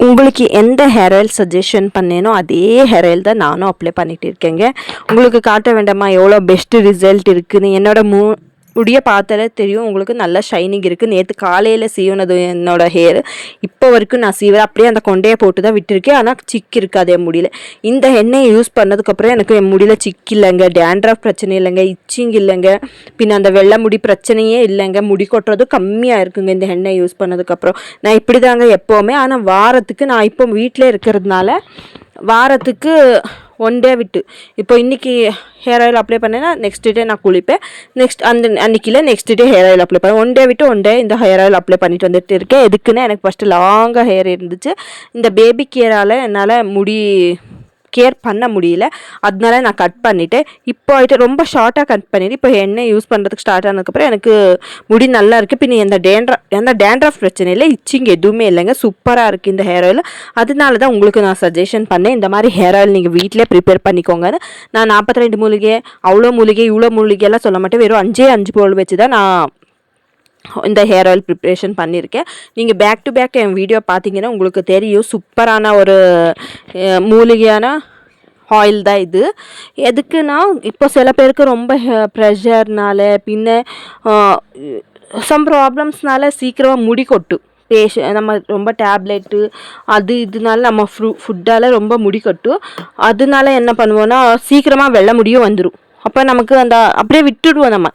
உங்களுக்கு எந்த hair oil suggestion பண்ணேனோ அதே ஹேர் ஆயில் தான் நானும் அப்ளை பண்ணிகிட்டு இருக்கேங்க. உங்களுக்கு காட்ட வேண்டாமா எவ்வளோ பெஸ்ட்டு ரிசல்ட் இருக்குதுன்னு? என்னோட முடியை பார்த்தாலே தெரியும் உங்களுக்கு நல்ல ஷைனிங் இருக்குது. நேற்று காலையில் சீவனது என்னோடய ஹேர் இப்போ வரைக்கும் நான் சீவரை அப்படியே அந்த கொண்டையை போட்டு தான் விட்டுருக்கேன். ஆனால் சிக்கு இருக்காது என் முடியல. இந்த எண்ணெயை யூஸ் பண்ணதுக்கப்புறம் எனக்கு என் முடியல சிக்கு இல்லைங்க, டேண்ட்ரஃப் பிரச்சனை இல்லைங்க, இச்சிங் இல்லைங்க, பின்ன அந்த வெள்ளை முடி பிரச்சனையே இல்லைங்க. முடி கொட்டுறது கம்மியாக இருக்குங்க இந்த எண்ணெய் யூஸ் பண்ணதுக்கப்புறம். நான் இப்படி தாங்க எப்போவுமே. ஆனால் வாரத்துக்கு நான் இப்போ வீட்டிலே இருக்கிறதுனால வாரத்துக்கு 1 டே விட்டு, இப்போ இன்றைக்கி ஹேர் ஆயில் அப்ளை பண்ணேன்னா நெக்ஸ்ட் டே நான் குளிப்பேன். அன்றைக்கில next day hair oil apply பண்ணேன். 1 டே விட்டு 1 டே இந்த ஹேர் ஆயில் அப்ளை பண்ணிட்டு வந்துட்டு இருக்கேன். எதுக்குன்னா எனக்கு ஃபஸ்ட்டு லாங்காக ஹேர் இருந்துச்சு. இந்த பேபி கேரால் என்னால் முடி கேர் பண்ண முடியல, அதனால நான் கட் பண்ணிவிட்டேன். இப்போ ஆகிட்டு ரொம்ப ஷார்ட்டாக கட் பண்ணிவிட்டு இப்போ எண்ணெய் யூஸ் பண்ணுறதுக்கு ஸ்டார்ட் ஆனதுக்கப்புறம் எனக்கு முடி நல்லா இருக்குது. பின்ன எந்த டேண்ட்ரஃப் பிரச்சனை இல்லை, இச்சிங் எதுவுமே இல்லைங்க. சூப்பராக இருக்குது இந்த ஹேர் ஆயில். அதனால தான் உங்களுக்கு நான் சஜஷன் பண்ணேன், இந்த மாதிரி ஹேர் ஆயில் நீங்கள் வீட்டிலே ப்ரிப்பேர் பண்ணிக்கோங்கன்னு. நான் 42 மூலிகை அவ்வளோ மூலிகை இவ்வளோ மூலிகையெல்லாம் சொல்ல மாட்டேன். வெறும் 5 பொருள் வச்சு தான் நான் இந்த ஹேர் ஆயில் ப்ரிப்ரேஷன் பண்ணியிருக்கேன். நீங்கள் பேக் டு பேக் என் வீடியோ பார்த்தீங்கன்னா உங்களுக்கு தெரியும், சூப்பரான ஒரு மூலிகையான ஆயில் தான் இது. எதுக்குன்னா இப்போ சில பேருக்கு ரொம்ப ப்ரெஷர்னால பின்ன சம் ப்ராப்ளம்ஸ்னால சீக்கிரமாக முடி கொட்டும். நம்ம ரொம்ப டேப்லெட்டு அது இதனால நம்ம ஃபுட்டால் ரொம்ப முடி கொட்டும். அதனால என்ன பண்ணுவோன்னா சீக்கிரமாக வெள்ளை முடியும் வந்துடும். அப்போ நமக்கு அந்த அப்படியே விட்டுடுவோம். நம்ம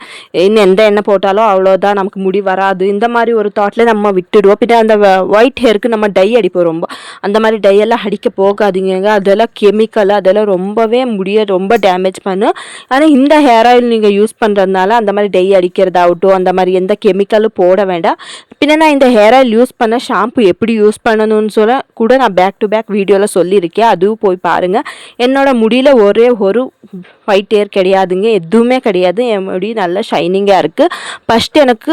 இன்னும் எந்த எண்ணெய் போட்டாலும் அவ்வளோதான், நமக்கு முடி வராது, இந்த மாதிரி ஒரு தாட்லேயே நம்ம விட்டுடுவோம். பின்ன அந்த ஒயிட் ஹேருக்கு நம்ம டை அடிப்போம். ரொம்ப அந்த மாதிரி டையெல்லாம் அடிக்க போகாதீங்க. அதெல்லாம் கெமிக்கல், அதெல்லாம் ரொம்பவே முடிய ரொம்ப டேமேஜ் பண்ணும். ஆனால் இந்த ஹேர் ஆயில் நீங்கள் யூஸ் பண்ணுறதுனால அந்த மாதிரி டை அடிக்கிறதாகட்டும் அந்த மாதிரி எந்த கெமிக்கலும் போட வேண்டாம். பின்ன நான் இந்த ஹேர் ஆயில் யூஸ் பண்ண ஷாம்பு எப்படி யூஸ் பண்ணணும்னு சொல்ல கூட நான் பேக் டு பேக் வீடியோவில் சொல்லியிருக்கேன், அதுவும் போய் பாருங்கள். என்னோடய முடியில் ஒரே ஒரு ஒயிட் ஹேர் கிடையாதுங்க, எதுவுமே கிடையாது. என் முடி நல்லா ஷைனிங்காக இருக்குது. ஃபஸ்ட்டு எனக்கு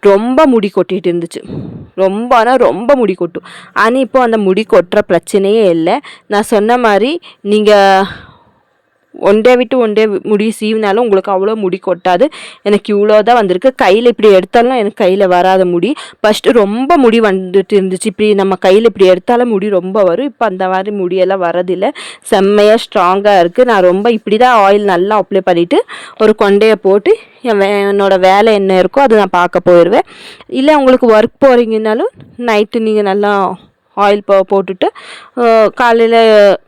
ரொம்ப முடி கொட்டிகிட்டு இருந்துச்சு, ரொம்ப முடி கொட்டும். ஆனால் இப்போ அந்த முடி கொட்டுற பிரச்சனையே இல்லை. நான் சொன்ன மாதிரி நீங்கள் 1 டே விட்டு 1 டே முடி சீவினாலும் உங்களுக்கு அவ்வளோ முடி கொட்டாது. எனக்கு இவ்வளோ தான் வந்திருக்கு. கையில் இப்படி எடுத்தாலும் எனக்கு கையில் வராத முடி. ஃபஸ்ட்டு ரொம்ப முடி வந்துட்டு இருந்துச்சு. இப்படி நம்ம கையில் இப்படி எடுத்தாலும் முடி ரொம்ப வரும். இப்போ அந்த மாதிரி முடியெல்லாம் வரதில்லை. செம்மையாக ஸ்ட்ராங்காக இருக்குது. நான் ரொம்ப இப்படி தான் ஆயில் நல்லா அப்ளை பண்ணிவிட்டு ஒரு கொண்டையை போட்டு என்னோடய வேலை என்ன இருக்கோ அது நான் பார்க்க போயிடுவேன். இல்லை உங்களுக்கு ஒர்க் போகிறீங்கன்னாலும் நைட்டு நீங்கள் நல்லா ஆயில் போட்டுட்டு காலையில்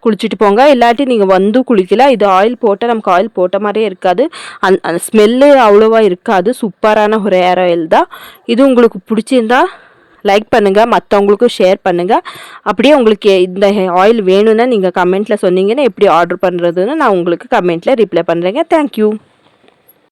குளிச்சுட்டு போங்க. இல்லாட்டி நீங்கள் வந்து குளிக்கலாம். இது ஆயில் போட்டால் நமக்கு ஆயில் போட்ட மாதிரியே இருக்காது, அந்த ஸ்மெல்லு அவ்வளோவா இருக்காது. சூப்பரான ஒரு ஹேர் ஆயில் தான் இது. உங்களுக்கு பிடிச்சிருந்தா லைக் பண்ணுங்கள், மற்றவங்களுக்கும் ஷேர் பண்ணுங்கள். அப்படியே உங்களுக்கு இந்த ஆயில் வேணும்னா நீங்கள் கமெண்ட்டில் சொன்னீங்கன்னா எப்படி ஆர்டர் பண்ணுறதுன்னு நான் உங்களுக்கு கமெண்ட்டில் ரிப்ளை பண்ணுறேங்க. தேங்க்யூ.